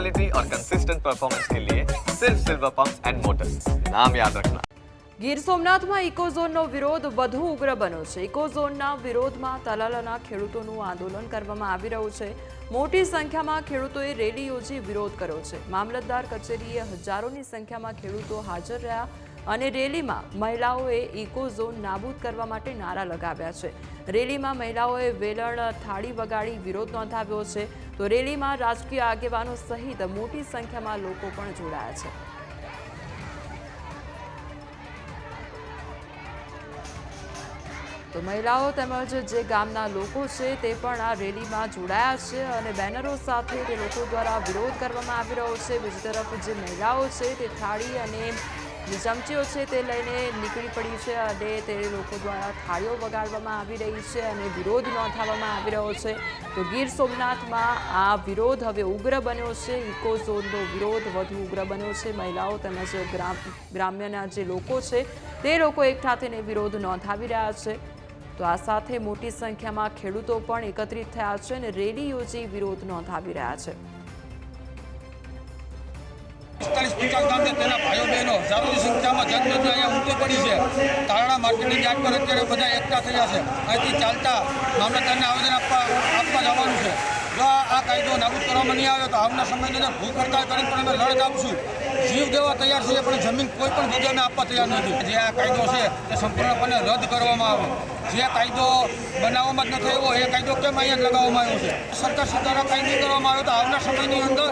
Quality और consistent performance के लिए सिर्फ सिल्वर पंप्स एंड मोटर्स, नाम याद रखना। ગીર સોમનાથમાં ઇકોઝોનનો વિરોધ વધુ ઉગ્ર બન્યો છે। ઇકોઝોનના વિરોધમાં તલાલાના ખેડૂતોનું આંદોલન કરવામાં આવી રહ્યું છે। મોટી સંખ્યામાં ખેડૂતોએ રેલી યોજી વિરોધ કર્યો છે। મામલતદાર કચેરીએ હજારોની સંખ્યામાં ખેડૂતો હાજર રહ્યા અને રેલીમાં મહિલાઓએ ઇકોઝોન નાબૂદ કરવા માટે નારા લગાવ્યા છે। રેલીમાં મહિલાઓએ વેલણ થાળી વગાડી વિરોધ નોંધાવ્યો છે। તો રેલીમાં રાજકીય આગેવાનો સહિત મોટી સંખ્યામાં લોકો પણ જોડાયા છે। તો મહિલાઓ તેમજ જે ગામના લોકો છે તે પણ આ રેલીમાં જોડાયા છે અને બેનરો સાથે તે લોકો દ્વારા વિરોધ કરવામાં આવી રહ્યો છે। બીજી તરફ જે મહિલાઓ છે તે થાળી અને જે ચમચીઓ છે તે લઈને નીકળી પડી છે અને તે લોકો દ્વારા થાળીઓ વગાડવામાં આવી રહી છે અને વિરોધ નોંધાવવામાં આવી રહ્યો છે। તો ગીર સોમનાથમાં આ વિરોધ હવે ઉગ્ર બન્યો છે। ઇકોઝોનનો વિરોધ વધુ ઉગ્ર બન્યો છે। મહિલાઓ તેમજ ગ્રામ્યના જે લોકો છે તે લોકો એકઠા થઈને વિરોધ નોંધાવી રહ્યા છે। તો આ સાથે મોટી સંખ્યામાં ખેડૂતો પણ એકત્રિત થયા છે અને રેલી યોજી વિરોધ નોંધાવી રહ્યા છે। 45-50 ગામ છે તેના ભાઈઓ બહેનો હજારોની સંખ્યામાં જનમેદની અહીંયા ઉમટી પડી છે। તારણા માર્કેટિંગ યાર્ડ પર અત્યારે બધા એકઠા થયા છે। અહીંથી ચાલતા મામલતદારને આવેદન આપવા જવાનું છે। જો આ કાયદો નાબૂદ કરવામાં નહીં આવે તો આવનાર સમયની અંદર ભૂખ હડતાલ કરીને પણ અમે લડત આપશું। જીવ દેવા તૈયાર છીએ પણ જમીન કોઈ પણ જગ્યાએ અમે આપવા તૈયાર નથી। જે આ કાયદો છે તે સંપૂર્ણપણે રદ કરવામાં આવે। જે કાયદો બનાવવામાં જ નથી આવ્યો એ કાયદો કેમ અહીંયા લગાવવામાં આવ્યો છે? સરકાર દ્વારા કાયદો કરવામાં આવ્યો તો આવનાર સમયની અંદર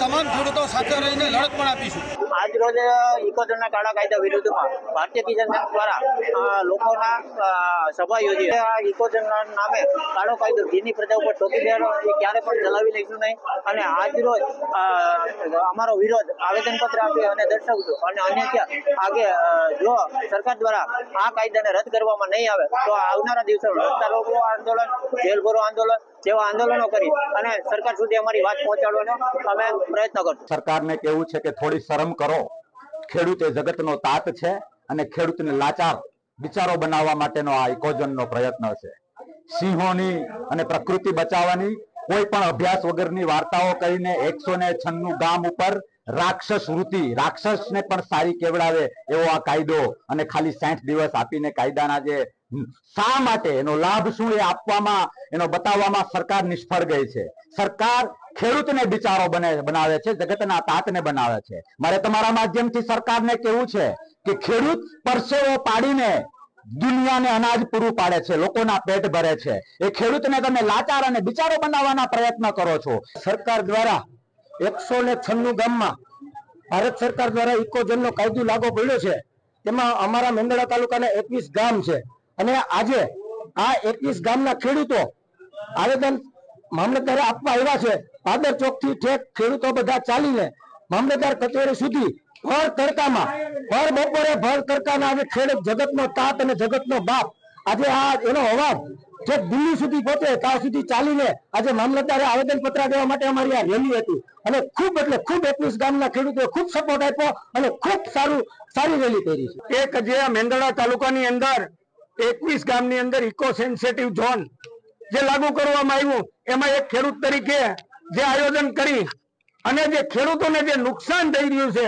તમામ ખેડૂતો સાથે રહીને લડત પણ આપીશું। આજ રોજ ઇકોઝોનના કાળા કાયદા વિરુદ્ધમાં ભારતીય કિસાન સંઘ દ્વારા લોકોના સભા યોજી। આ ઇકોઝોનના નામે કાળો કાયદો ગીરની પ્રજા ઉપર ઠોકી દેવાનો એ ક્યારે પણ ચલાવી લઈશું નહીં અને આજ રોજ અમારો વિરોધ આવેદનપત્ર આપી અને દર્શાવશું અને અન્યથા આગે જો સરકાર દ્વારા આ કાયદાને રદ કરવામાં નહીં આવે તો આવનારા દિવસોમાં રસ્તા રોકો આંદોલન, જેલ ભરો આંદોલન જેવા આંદોલનો કરી અને સરકાર સુધી અમારી વાત પહોંચાડવાનો અમે પ્રયત્ન કરશું। સરકારને કેવું છે કે થોડી શરમ કરો। ખેડૂત એ જગતનો તાત છે અને ખેડૂતને લાચાર બિચારો બનાવવા માટેનો આ ઇકોઝોનનો પ્રયત્ન છે। સિંહોની અને પ્રકૃતિ બચાવવાની કોઈ પણ અભ્યાસ વગરની વાર્તાઓ કરીને 196 ગામ ઉપર રાક્ષસ વૃત્તિ, રાક્ષસને પણ સારી કેવડાવે એવો આ કાયદો અને ખાલી 60 દિવસ આપીને કાયદાના જે શા માટે એનો લાભ શું એ આપવામાં એનો બતાવવામાં સરકાર નિષ્ફળ ગઈ છે। સરકાર ખેડૂતને બિચારો બનાવે છે, જગતના તાતને બનાવે છે। મારે તમારા માધ્યમથી સરકારને કહેવું છે કે ખેડૂત પરસેવો પાડીને દુનિયાને અનાજ પૂરું પાડે છે, લોકોના પેટ ભરે છે। એ ખેડૂતને તમે લાચાર અને બિચારો બનાવવાના પ્રયત્ન કરો છો। સરકાર દ્વારા 196 ગામમાં ભારત સરકાર દ્વારા ઇકોઝોનનો કાયદો લાગુ પડ્યો છે। તેમાં અમારા મેંદરડા તાલુકાના 21 ગામ છે અને આજે આ 21 ગામના ખેડૂતો આવેદન મામલતદારે આપવા આવ્યા છે। પાદર ચોક થી ઠેક ખેડૂતો બધા ચાલીને મામલતદાર કચેરી સુધી ભર તડકામાં ભર બપોરે ભર તડકાના આજે ખેડૂત જગતનો તાત અને જગતનો બાપ આજે આ એનો અવાજ જે દિલ્હી સુધી પહોંચે ત્યાં સુધી ચાલીને આજે મામલતદારે આવેદન પત્ર દેવા માટે અમારી આ રેલી હતી અને ખૂબ એટલે ખૂબ 21 ગામના ખેડૂતોએ ખૂબ સપોર્ટ આપ્યો અને ખૂબ સારી રેલી કરી છે। એક જે મેંદરડા તાલુકાની અંદર 21 ગામની અંદર ઇકો સેન્સિટિવ ઝોન જે લાગુ કરવામાં આવ્યું એમાં એક ખેડૂત તરીકે જે આયોજન કરી અને જે ખેડૂતોને જે નુકસાન થઈ રહ્યું છે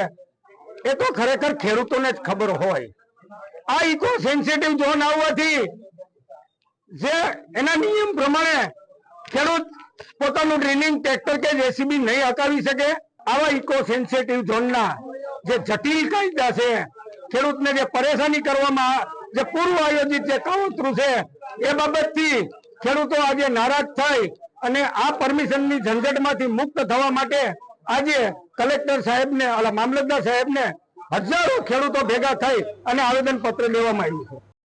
એ તો ખરેખર ખેડૂતોને જ ખબર હોય। આ ઇકો સેન્સિટિવ ઝોન આવવાથી જે એના નિયમ પ્રમાણે ખેડૂત પોતાનું ડ્રિલિંગ ટ્રેક્ટર કે જેસીબી નહીં હકાવી શકે। આવા ઇકો સેન્સિટિવ ઝોનના જે જટિલ કાયદા છે, ખેડૂતને જે પરેશાની કરવામાં જે પૂર્વ આયોજિત જે કાવતરું છે એ બાબતથી ખેડૂતો આજે નારાજ થઈ અને આ પરમિશનની ઝંઝટમાંથી મુક્ત થવા માટે આજે કલેક્ટર સાહેબને મામલતદાર સાહેબને હજારો ખેડૂતો ભેગા થઈ અને આવેદન પત્ર દેવામાં આવ્યું છે।